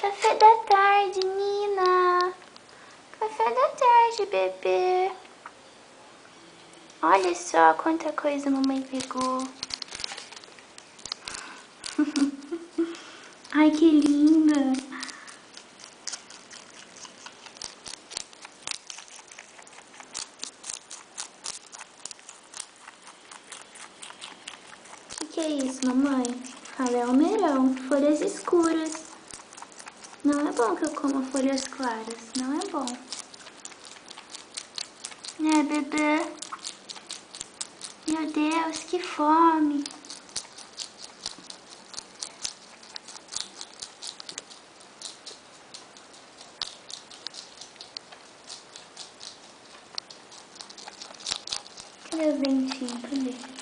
Café da tarde, Nina. Café da tarde, bebê. Olha só quanta coisa a mamãe pegou. Ai, que linda. Que é isso, mamãe? Fala, é almeirão, folhas escuras. Não é bom que eu coma folhas claras, não é bom. Né, bebê? Meu Deus, que fome. Cadê os dentinhos? Cadê?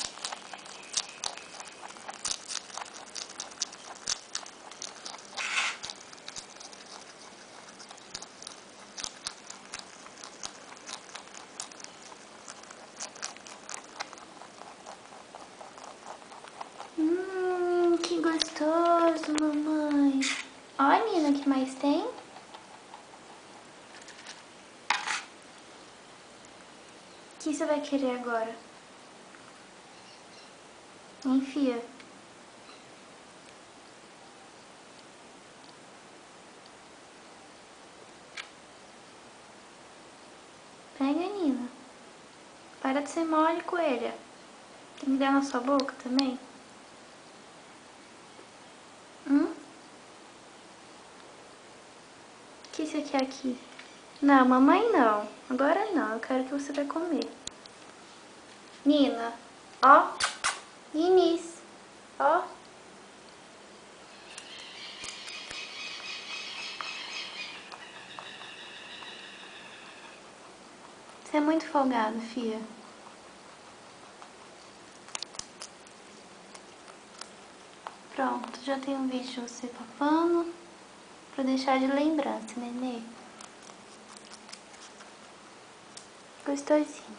Que gostoso, mamãe. Ó, Nina, o que mais tem? O que você vai querer agora? Enfia. Pega, Nina. Para de ser mole, coelha. Tem que dar na sua boca também? O que você quer aqui? Não, mamãe não. Agora não. Eu quero que você vai comer. Nina, ó. Ninis, ó. Você é muito folgado, fia. Pronto, já tem um vídeo de você papando. Pra deixar de lembrança, nenê. Gostosinho.